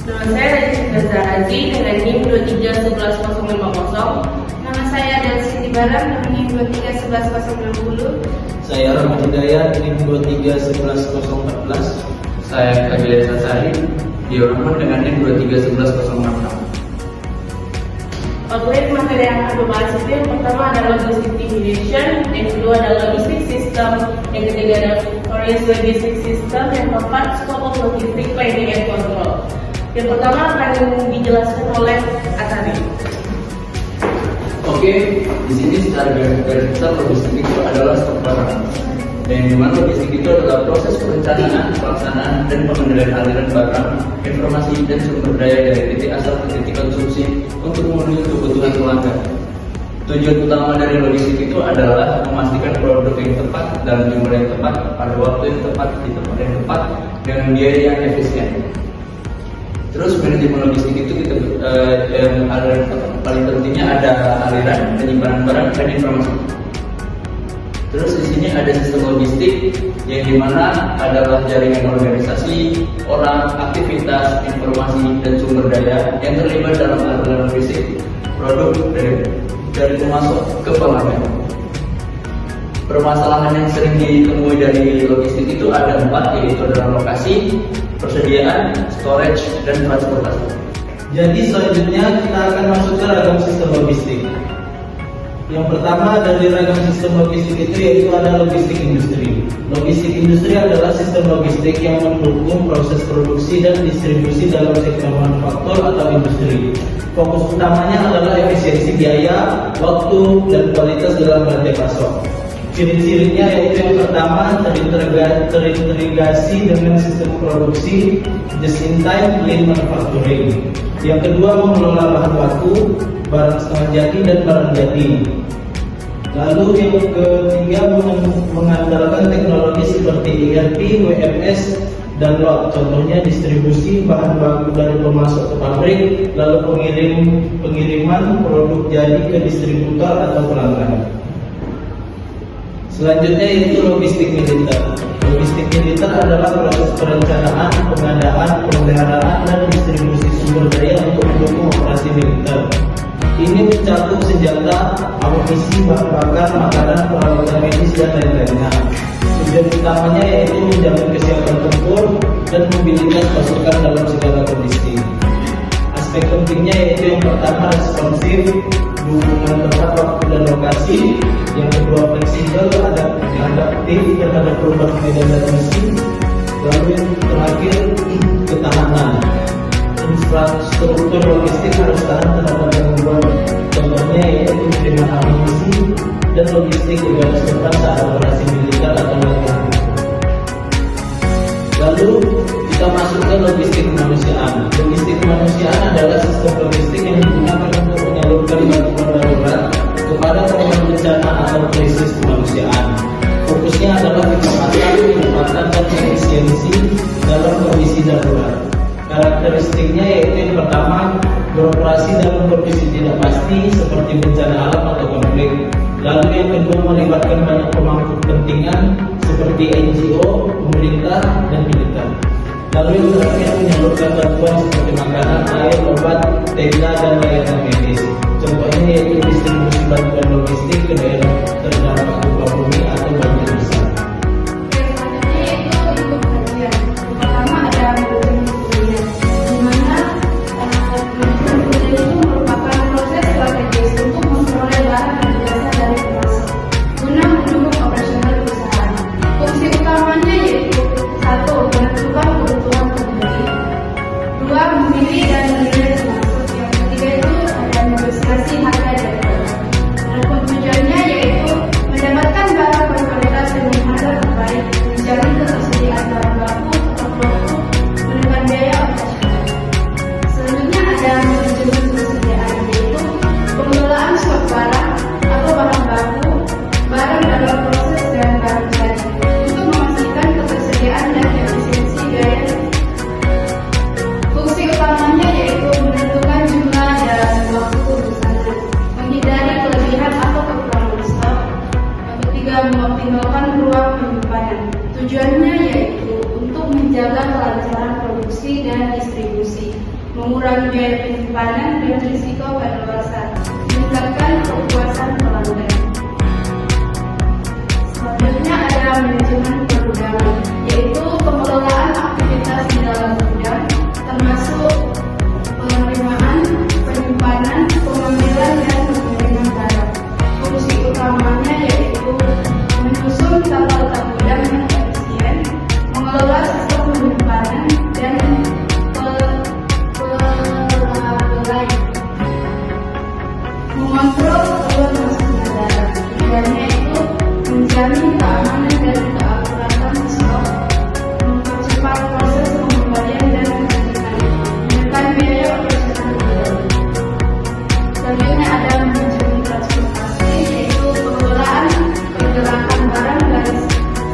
Nama saya Rajin Zahrazi dengan NIM 2311050. Nama saya Adel Siti Barang dengan NIM 2311060. Saya Rahmat Hidayat NIM 2311014. Saya Kagilesa Sari Rahman dengan NIM 2311066. Outline materi yang akan dibahas itu yang pertama adalah logistic simulation, yang kedua adalah logistic system, yang ketiga adalah Foreign logistic system, yang keempat scope of logistic planning and control. Yang pertama akan dijelaskan oleh Atari. Oke, di sini secara garis besar logistik itu adalah stok barang. Dan di mana logistik itu adalah proses perencanaan, pelaksanaan, dan pengendalian aliran barang, informasi, dan sumber daya dari titik asal ke titik konsumsi untuk memenuhi kebutuhan pelanggan. Tujuan utama dari logistik itu adalah memastikan produk yang tepat dalam jumlah yang tepat, pada waktu yang tepat, di tempat yang tepat, dengan biaya yang efisien. Terus manajemen logistik itu aliran paling pentingnya ada aliran, penyimpanan barang, dan informasi. Terus di sini ada sistem logistik yang dimana adalah jaringan organisasi, orang, aktivitas, informasi, dan sumber daya yang terlibat dalam aliran logistik produk dari pemasok ke pelanggan. Permasalahan yang sering ditemui dari logistik itu ada 4, yaitu adalah lokasi, persediaan, storage, dan transportasi. Jadi selanjutnya kita akan masuk ke ragam sistem logistik. Yang pertama dari ragam sistem logistik itu yaitu ada logistik industri. Logistik industri adalah sistem logistik yang mendukung proses produksi dan distribusi dalam sektor manufaktur atau industri. Fokus utamanya adalah efisiensi biaya, waktu, dan kualitas dalam rantai pasok. Ciri-cirinya yaitu yang pertama terintegrasi dengan sistem produksi just-in-time lean manufacturing. Yang kedua mengelola bahan baku, barang setengah jadi dan barang jadi. Lalu yang ketiga mengandalkan teknologi seperti ERP, WMS, dan lot. Contohnya distribusi bahan baku dari pemasok ke pabrik, lalu pengiriman produk jadi ke distributor atau pelanggan. Selanjutnya yaitu logistik militer. Logistik militer adalah proses perencanaan, pengadaan, pemeliharaan, dan distribusi sumber daya untuk mendukung operasi militer. Ini mencakup senjata, amunisi, bahan bakar, makanan, peralatan medis, dan lain-lainnya. Tujuan utamanya yaitu menjamin kesiapan tempur dan mobilitas pasukan dalam segala kondisi. Aspek pentingnya yaitu yang pertama responsif, dukungan tempat, waktu, dan lokasi. Yang kedua fleksibel, adaptif terhadap perubahan medan dan misi. Lalu yang terakhir ketahanan. Infrastruktur logistik harus tahan terhadap gangguan. Contohnya yaitu pengiriman amunisi dan logistik di garis depan saat operasi militer atau latihan. Lalu kita masuk ke logistik kemanusiaan. Logistik kemanusiaan adalah sistem logistik yang digunakan untuk menyalurkan bantuan darurat kepada korban bencana atau krisis kemanusiaan. Fokusnya adalah penempatan dan efisiensi dalam kondisi darurat. Karakteristiknya yaitu yang pertama beroperasi dalam kondisi tidak pasti seperti bencana alam atau konflik. Lalu yang kedua melibatkan banyak pemangku kepentingan seperti NGO, pemerintah, dan militer. Lalu yang terakhir menyalurkan bantuan seperti makanan, air, obat, tenda, dan layanan medis. Contohnya yaitu distribusi bantuan logistik ke daerah terdampak gempa bumi atau banjir besar. mengoptimalkan ruang penyimpanan. Tujuannya yaitu untuk menjaga kelancaran produksi dan distribusi. mengurangi biaya penyimpanan dan risiko kadaluarsa, meningkatkan kepuasan pelanggan. Selanjutnya ada manajemen pergudangan, yaitu pengelolaan aktivitas di dalam gudang, termasuk penerimaan, penyimpanan, pengambilan, dan pengiriman barang. Fungsi utamanya yaitu menyusun tata letak gudang yang efisien, mengelola sistem penyimpanan, dan pelabelai, mengontrol keluar masuknya barang. Tujuannya itu menjamin keamanan dan keakuratan stok, mempercepat proses pengembalian dan pengiriman, menekan biaya operasional gudang. Selanjutnya ada manajemen transportasi, yaitu pengelolaan pergerakan barang dari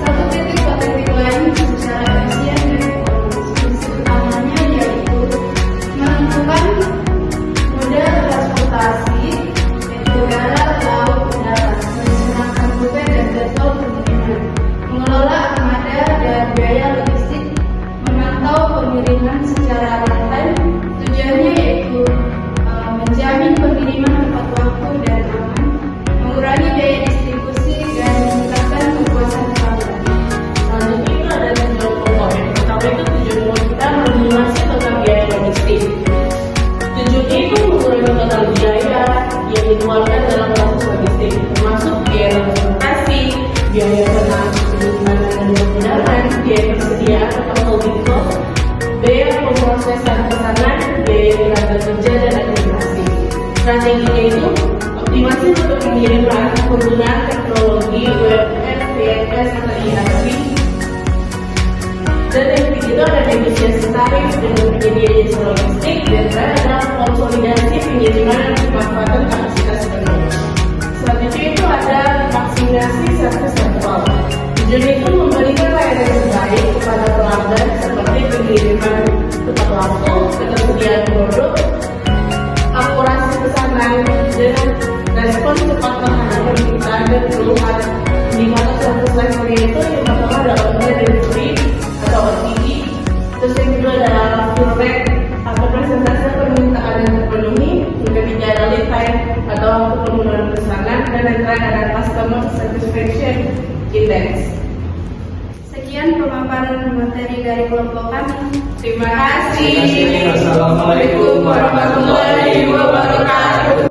satu titik ke titik lain secara efisien dan ekonomis. Fungsi utamanya yaitu menentukan moda transportasi, yaitu darat, laut, udara, melaksanakan rute dan jadwal pengiriman, mengelola armada dan biaya logistik, memantau pengiriman secara real time. Tujuannya yaitu menjamin pengiriman tepat waktu dan aman, mengurangi biaya distribusi, dan meningkatkan kepuasan pelanggan. Selanjutnya itu ada tujuan pokok. Yang pertama itu tujuan kita meminimasi total biaya logistik. Tujuannya itu mengurangi total biaya yang dikeluarkan dalam proses logistik, termasuk biaya transportasi, biaya penyimpanan dan penggunaan, biaya persediaan atau holding cost, biaya pemrosesan pesanan, biaya tenaga kerja dan administrasi. Strateginya itu optimasi untuk pengiriman, penggunaan teknologi WMS, VMS, atau ERP. Dan yang ketiga ada negosiasi tarif dengan penyedia jasa logistik, dan ada konsolidasi pengiriman dan pemanfaatan kapasitas teknologi. Selanjutnya itu ada vaksinasi servis jadwal. Tujuan itu memberikan layanan terbaik kepada pelanggan seperti pengiriman tepat waktu, ketersediaan produk, akurasi pesanan, dan respon cepat terhadap permintaan dan keluhan. Indikator service levelnya itu yang pertama ada order delivery atau OTD, terus yang kedua ada fill rate atau persentase permintaan yang terpenuhi, yang ketiga ada lead time atau waktu penggunaan pesanan, dan yang terakhir ada customer satisfaction index. Sekian pemaparan materi dari kelompok kami. Terima kasih. Assalamualaikum warahmatullahi wabarakatuh.